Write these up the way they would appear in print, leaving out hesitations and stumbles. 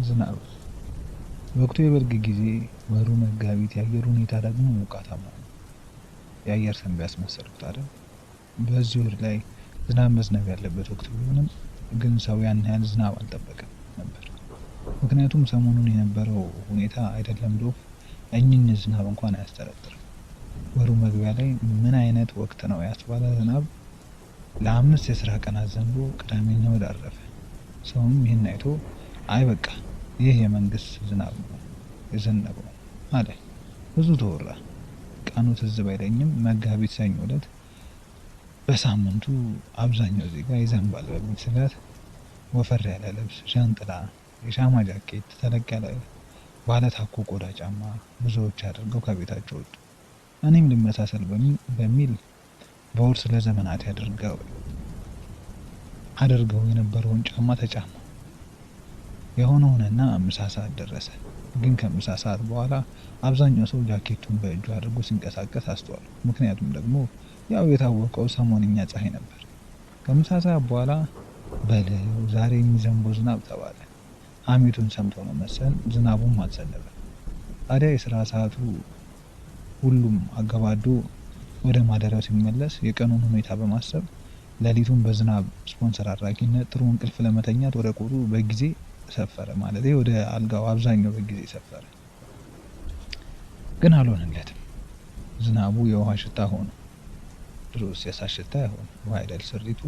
ዝናብ ወቅቱ የበልግ ጊዜ ወሩ መጋቢት የአየር ሁኔታ ደግሞ ሞቃታማ ነው። የአየር ትንበያ ያስመሰልኩት አይደል? በዚህ ወር ላይ ዝናብ መዝነብ ያለበት ወቅት ቢሆንም ግን ሰው ያን ያህል ዝናብ አልጠበቀም ነበር። ምክንያቱም ሰሞኑን የነበረው ሁኔታ አይደለም ዶፍ እኝኝ ዝናብ እንኳን አያስጠረጥርም። ወሩ መግቢያ ላይ ምን አይነት ወቅት ነው ያስባለ ዝናብ ለ5 የስራ ቀናት ዘንቦ ቅዳሜና እሁድ አረፈ። ሰውም ይህን አይቶ አይ በቃ ይህ የመንግስት ዝናብ ነው የዘነበው አለ። ብዙ ተወራ። ቀኑ ትዝ ባይለኝም መጋቢት ሰኞ ዕለት በሳምንቱ አብዛኛው ዜጋ ይዘንባል በሚል ስጋት ወፈር ያለ ልብስ፣ ዣንጥላ፣ የሻማ ጃኬት፣ ተለቅ ያለ ባለ ታኮ ቆዳ ጫማ ብዙዎች አድርገው ከቤታቸው ወጡ። እኔም ልመሳሰል በሚል በውርስ ለዘመናት አድርገው የነበረውን ጫማ ተጫማ። የሆነ ሆነና ምሳ ሰዓት ደረሰ። ግን ከምሳ ሰዓት በኋላ አብዛኛው ሰው ጃኬቱን በእጁ አድርጎ ሲንቀሳቀስ አስተዋልኩ። ምክንያቱም ደግሞ ያው የታወቀው ሰሞንኛ ፀሐይ ነበር። ከምሳ ሰዓት በኋላ በለው ዛሬ የሚዘንበው ዝናብ ተባለ። ሐሜቱን ሰምቶ ነው መሰል ዝናቡም አልዘነበም። ታዲያ የስራ ሰዓቱ ሁሉም አገባዶ ወደ ማደሪያው ሲመለስ የቀኑን ሁኔታ በማሰብ ሌሊቱን በዝናብ ስፖንሰር አድራጊነት ጥሩ እንቅልፍ ለመተኛት ወደ ቁሩ በጊዜ ሰፈረ። ማለት ወደ አልጋው አብዛኛው በጊዜ ሰፈረ። ግን አልሆነለትም። ዝናቡ የውሃ ሽታ ሆነ። ድሮስ የእሳት ሽታ አይሆን ውሃ አይደል ስሪቱ።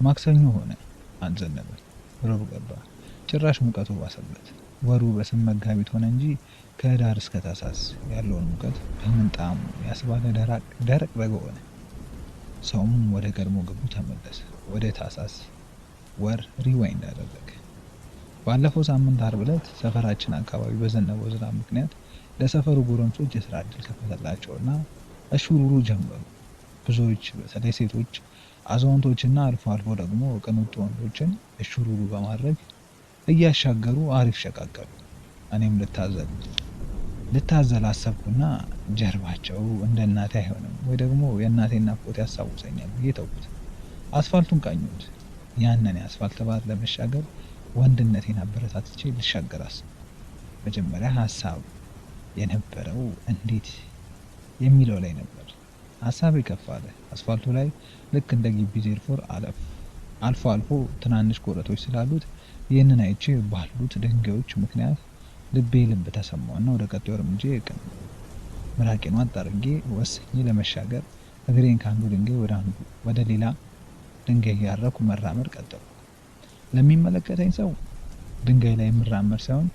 ማክሰኞ ሆነ፣ አልዘነበም። ሮብ ገባ፣ ጭራሽ ሙቀቱ ባሰበት። ወሩ በስም መጋቢት ሆነ እንጂ ከህዳር እስከ ታህሳስ ያለውን ሙቀት በምን ጣዕሙ ያስባለ ደረቅ በጋ ሆነ። ሰውም ወደ ቀድሞ ግቡ ተመለሰ። ወደ ታህሳስ ወር ሪዋይንድ አደረገ። ባለፈው ሳምንት ዓርብ ዕለት ሰፈራችን አካባቢ በዘነበው ዝናብ ምክንያት ለሰፈሩ ጎረምሶች የስራ እድል ከፈተላቸውና እሹሩሩ ጀመሩ። ብዙዎች በተለይ ሴቶች፣ አዛውንቶችና አልፎ አልፎ ደግሞ ቅንጡ ወንዶችን እሹሩሩ በማድረግ እያሻገሩ አሪፍ ሸቃቀሉ። እኔም ልታዘል አሰብኩና ጀርባቸው እንደ እናቴ አይሆንም ወይ ደግሞ የእናቴን ናፍቆት ያስታውሰኛል ብዬ ተውኩት። አስፋልቱን ቃኘሁት። ያንን የአስፋልት ባር ለመሻገር ወንድነቴን አበረታትቼ ልሻገር አሰብኩ። መጀመሪያ ሀሳብ የነበረው እንዴት የሚለው ላይ ነበር። ሀሳቤ ከፍ አለ። አስፋልቱ ላይ ልክ እንደ ግቢ ዜርፎር አልፎ አልፎ ትናንሽ ኮረቶች ስላሉት ይህንን አይቼ ባሉት ድንጋዮች ምክንያት ልቤ ልብ ተሰማውና ወደ ቀጣዩ እርምጃ ቀን ምራቄን ዋጥ አድርጌ ወስኜ ለመሻገር እግሬን ከአንዱ ድንጋይ ወደ ሌላ ድንጋይ እያረኩ መራመድ ቀጠልኩ። ለሚመለከተኝ ሰው ድንጋይ ላይ የምራመድ ሳይሆን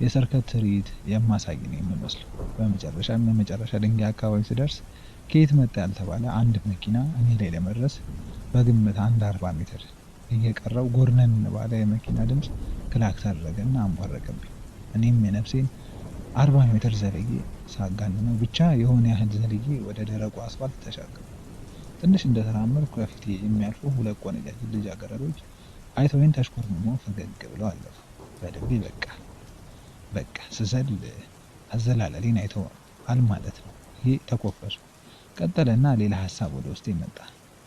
የሰርከት ትርኢት የማሳይ ነው የሚመስለው። የመጨረሻ ድንጋይ አካባቢ ስደርስ ከየት መጣ ያልተባለ አንድ መኪና እኔ ላይ ለመድረስ በግምት 40 ሜትር እየቀረው ጎርነን ባለ የመኪና ድምፅ ክላክስ አደረገና አንቧረቀብኝ። እኔም የነፍሴን 40 ሜትር ዘልዬ ሳጋንነው ብቻ የሆነ ያህል ዘልዬ ወደ ደረቁ አስፋልት ተሻገርኩ። ትንሽ እንደተራመድኩ ከፊቴ የሚያልፉ 2 ቆነጃጅት ልጃገረዶች አይተውኝ ተሽኮርምመው ፈገግ ብለው አለፉ። በልቤ በቃ ስዘል አዘላለሌን አይተዋል ማለት ነው። ይሄ ተኮፈሱ። ቀጠለና ሌላ ሀሳብ ወደ ውስጤ መጣ።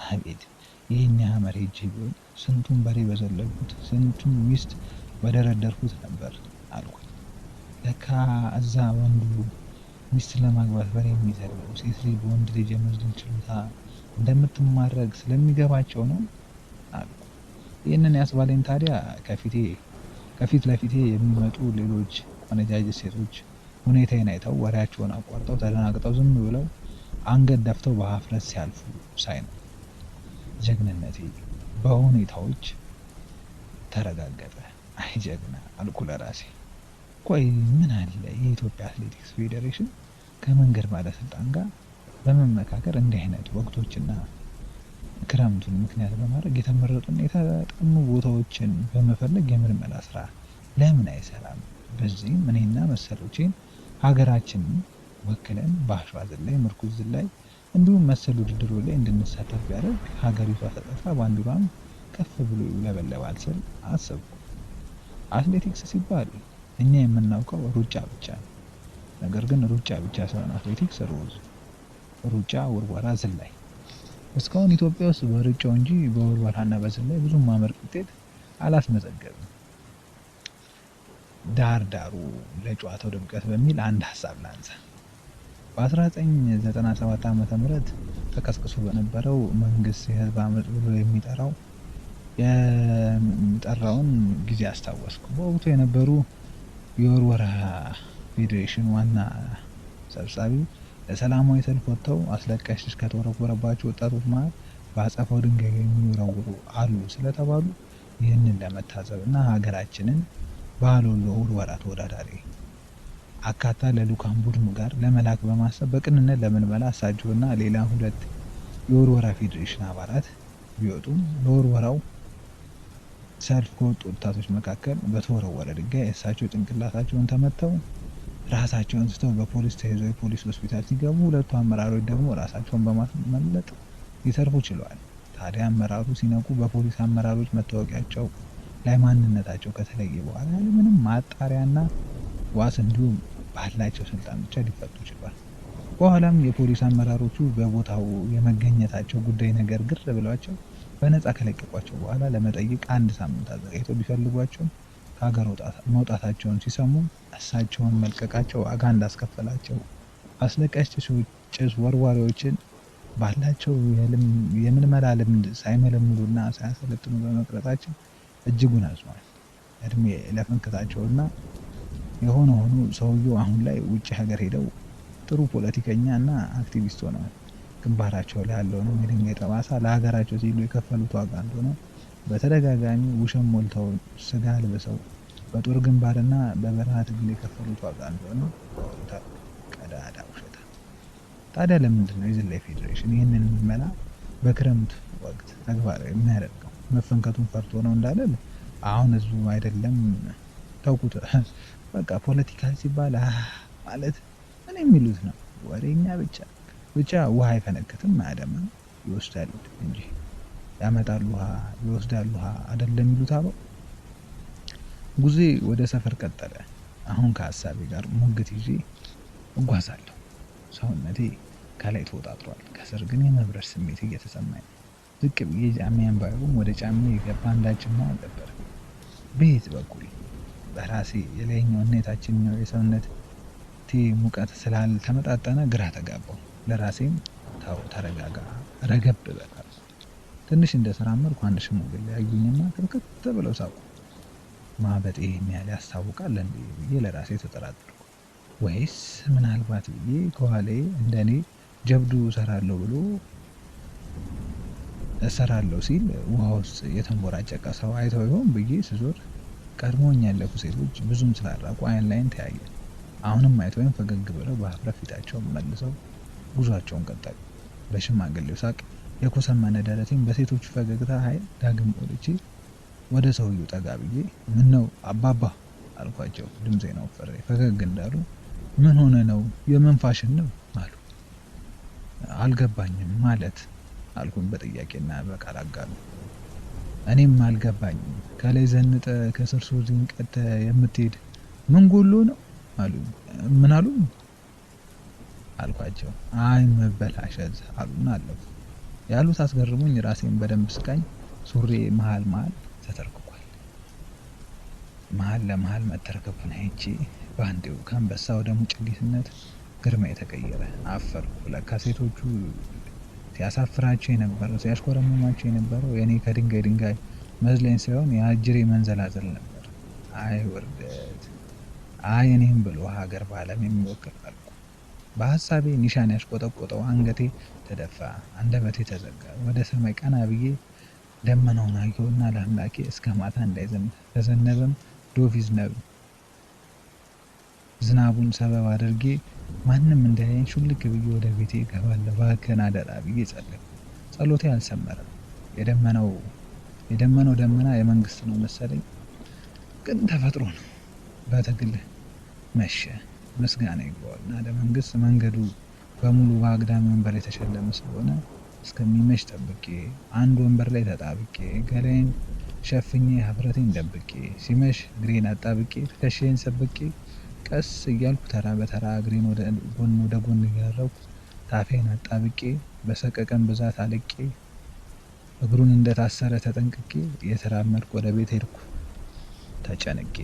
አቤት ይህን ያህል ሄጄ ቢሆን ስንቱን በሬ በዘለልኩት፣ ስንቱን ሚስት በደረደርኩት ነበር አልኩኝ። ለካ እዛ ወንዱ ሚስት ለማግባት በሬ የሚዘለው ሴት ልጅ በወንድ ልጅ የመዝለል ችሎታ እንደምትማረግ ስለሚገባቸው ነው አልኩ። ይህንን ያስባለኝ ታዲያ ከፊት ለፊቴ የሚመጡ ሌሎች ቆነጃጅት ሴቶች ሁኔታዬን አይተው ወሬያቸውን አቋርጠው ተደናግጠው ዝም ብለው አንገት ደፍተው በሀፍረት ሲያልፉ ሳይ ነው። ጀግንነቴ በሁኔታዎች ተረጋገጠ። አይ ጀግና አልኩ ለራሴ። ቆይ ምን አለ የኢትዮጵያ አትሌቲክስ ፌዴሬሽን ከመንገድ ባለስልጣን ጋር በመመካከር እንዲህ አይነት ወቅቶችና ክረምቱን ምክንያት በማድረግ የተመረጡና የተጠኑ ቦታዎችን በመፈለግ የምርመራ ስራ ለምን አይሰራም? በዚህም እኔና መሰሎቼን ሀገራችንን ወክለን በአሸዋ ዝላይ፣ ምርኩዝ ዝላይ እንዲሁም መሰል ውድድሮች ላይ እንድንሳተፍ ቢያደርግ ሀገሪቷ ተጠርታ ባንዲራም ከፍ ብሎ ይውለበለባል ስል አሰብኩ። አትሌቲክስ ሲባል እኛ የምናውቀው ሩጫ ብቻ ነው። ነገር ግን ሩጫ ብቻ ሳይሆን አትሌቲክስ ሩጫ፣ ውርወራ፣ ዝላይ እስካሁን ኢትዮጵያ ውስጥ በሩጫው እንጂ በውርወራና በዝላይ ብዙም አመርቂ ውጤት አላስመዘገብም። ዳር ዳሩ ለጨዋታው ድምቀት በሚል አንድ ሀሳብ ላንሳ። በ1997 ዓ.ም ተቀስቅሶ በነበረው መንግስት የህዝብ አመፅ ብሎ የሚጠራውን ጊዜ አስታወስኩ። በወቅቱ የነበሩ የወርወራ ፌዴሬሽን ዋና ሰብሳቢ ለሰላማዊ ሰልፍ ወጥተው አስለቃሽ ጭስ ከተወረወረባቸው ወጣቶች መሃል በአጸፋው ድንጋይ የሚወረውሩ አሉ ስለተባሉ ይህንን ለመታዘብ እና ሀገራችንን በሀሎሎ ውርወራ ተወዳዳሪ አካታ ለልዑካን ቡድኑ ጋር ለመላክ በማሰብ በቅንነት ለምልመላ እሳቸውና ሌላ 2 የውርወራ ፌዴሬሽን አባላት ቢወጡም ለውርወራው ሰልፍ ከወጡ ወጣቶች መካከል በተወረወረ ድንጋይ እሳቸው ጭንቅላታቸውን ተመተው ራሳቸውን ስተው በፖሊስ ተይዘው የፖሊስ ሆስፒታል ሲገቡ 2ቱ አመራሮች ደግሞ ራሳቸውን በማስመለጥ ሊተርፉ ችለዋል። ታዲያ አመራሩ ሲነቁ በፖሊስ አመራሮች መታወቂያቸው ላይ ማንነታቸው ከተለየ በኋላ ያለምንም ማጣሪያና ዋስ እንዲሁም ባላቸው ስልጣን ብቻ ሊፈቱ ችሏል። በኋላም የፖሊስ አመራሮቹ በቦታው የመገኘታቸው ጉዳይ ነገር ግር ብሏቸው በነፃ ከለቀቋቸው በኋላ ለመጠየቅ 1 ሳምንት አዘጋጅተው ቢፈልጓቸውም ከሀገር መውጣታቸውን ሲሰሙ እሳቸውን መልቀቃቸው ዋጋ እንዳስከፈላቸው አስለቃሽ ጭስ ወርዋሪዎችን ባላቸው የምልመላ ልምድ ሳይመለምሉና ሳያሰለጥኑ በመቅረታቸው እጅጉን አዝኗል። እድሜ ለፍንክታቸውና የሆነ ሆኖ ሰውየው አሁን ላይ ውጭ ሀገር ሄደው ጥሩ ፖለቲከኛ እና አክቲቪስት ሆነዋል። ግንባራቸው ላይ ያለውን የድንጋይ ጠባሳ ለሀገራቸው ሲሉ የከፈሉት ዋጋ እንደሆነ በተደጋጋሚ ውሸት ሞልተው ስጋ ልብሰው በጦር ግንባርና በበረሃ ትግል የከፈሉት ዋጋ እንደሆነ ያወሩታል። ቀዳዳ ውሸታ። ታዲያ ለምንድን ነው የዝላይ ፌዴሬሽን ይህንን ምልመላ በክረምት ወቅት ተግባራዊ የሚያደርገው? መፈንከቱን ፈርቶ ነው እንዳለል አሁን ህዝቡ አይደለም ተውኩት። በቃ ፖለቲካ ሲባል ማለት ምን የሚሉት ነው? ወሬኛ ብቻ ውሃ አይፈነክትም አያደምም ይወስዳል እንጂ ያመጣል ውሃ ይወስዳል ውሃ አይደለም የሚሉት አበው። ጉዜ ወደ ሰፈር ቀጠለ። አሁን ከሀሳቤ ጋር ሙግት ይዤ እጓዛለሁ። ሰውነቴ ከላይ ተወጣጥሯል፣ ከስር ግን የመብረር ስሜት እየተሰማኝ ነው። ዝቅ ብዬ ጫማዬን ባየውም ወደ ጫማዬ የገባ አንዳችም ነበር። በየት በኩል በራሴ የላይኛውና የታችኛው የሰውነቴ ሙቀት ስላልተመጣጠነ ግራ ተጋባሁ። ለራሴም ተው ተረጋጋ፣ ረገብ በል አልኩ። ትንሽ እንደተራመድኩ አንድ ሽማግሌ ያዩኝና ክርክት ብለው ሳቁ። ማበጤ ይሄን ያህል ያስታውቃል እንዴ ብዬ ለራሴ ተጠራጠርኩ። ወይስ ምናልባት ብዬ ከኋላዬ እንደኔ ጀብዱ እሰራለሁ ሲል ውሃ ውስጥ የተንቦራጨቀ ሰው አይተው ይሆን ብዬ ስዞር ቀድሞኝ ያለፉ ሴቶች ብዙም ስላራቁ አይን ላይን ተያየን። አሁንም አይተውኝ ፈገግ ብለው በሀፍረት ፊታቸውን መልሰው ጉዟቸውን ቀጠሉ። በሽማግሌው ሳቅ የኮሰመነ ደረቴን በሴቶቹ ፈገግታ ኃይል ዳግም ሞልቼ ወደ ሰውየው ጠጋ ብዬ ምን ነው አባባ አልኳቸው። ድምፄን አወፍሬ ፈገግ እንዳሉ ምን ሆነ ነው የምን ፋሽን ነው አሉ። አልገባኝም ማለት አልኩኝ በጥያቄና በቃል አጋሉ። እኔም አልገባኝም ከላይ ዘንጠ ከስር ሱሪን ቀደ የምትሄድ ምን ጎሎ ነው አሉኝ። ምን አሉኝ አልኳቸው። አይ መበላሸት አሉና አለፉ። ያሉት አስገርሞኝ ራሴን በደንብ ስቃኝ ሱሪ መሃል ተተርክኳል። መሃል ለመሃል መተርከኩን አይቼ በአንዴው ከአንበሳ ወደ ሙጭሊትነት ግርማ የተቀየረ አፈርኩ። ለካ ሴቶቹ ሲያሳፍራቸው የነበረው ሲያሽኮረመማቸው የነበረው የኔ ከድንጋይ መዝለኝ ሳይሆን የአጅሬ መንዘላዘል ነበር። አይ ውርደት! አይ እኔም ብሎ ሀገር በዓለም የሚወክል አልኩ። በሀሳቤ ኒሻን ያሽቆጠቆጠው አንገቴ ተደፋ፣ አንደበቴ ተዘጋ። ወደ ሰማይ ቀና ብዬ ደመናውን አየሁና ለአምላኬ እስከ ማታ እንዳይዘንብ ከዘነበም ዶፍ ይዝነብ ዝናቡን ሰበብ አድርጌ ማንም እንዳያየኝ ሹልክ ብዬ ወደ ቤቴ እገባለሁ እባክህን አደራ ብዬ ጸለይኩ። ጸሎቴ አልሰመረም። የደመናው ደመና የመንግስት ነው መሰለኝ፣ ግን ተፈጥሮ ነው። በትግል መሸ። ምስጋና ይግባውና ለመንግስት መንገዱ በሙሉ በአግዳሚ ወንበር የተሸለመ ስለሆነ እስከሚመሽ ጠብቄ አንድ ወንበር ላይ ተጣብቄ ገላዬን ሸፍኜ ሀፍረቴን ደብቄ ሲመሽ እግሬን አጣብቄ ትከሻዬን ሰብቄ ቀስ እያልኩ ተራ በተራ እግሬን ወደ ጎን እያደረኩ ታፌን አጣብቄ በሰቀቀን ብዛት አልቄ እግሩን እንደታሰረ ተጠንቅቄ እየተራመድኩ ወደ ቤት ሄድኩ ተጨንቄ።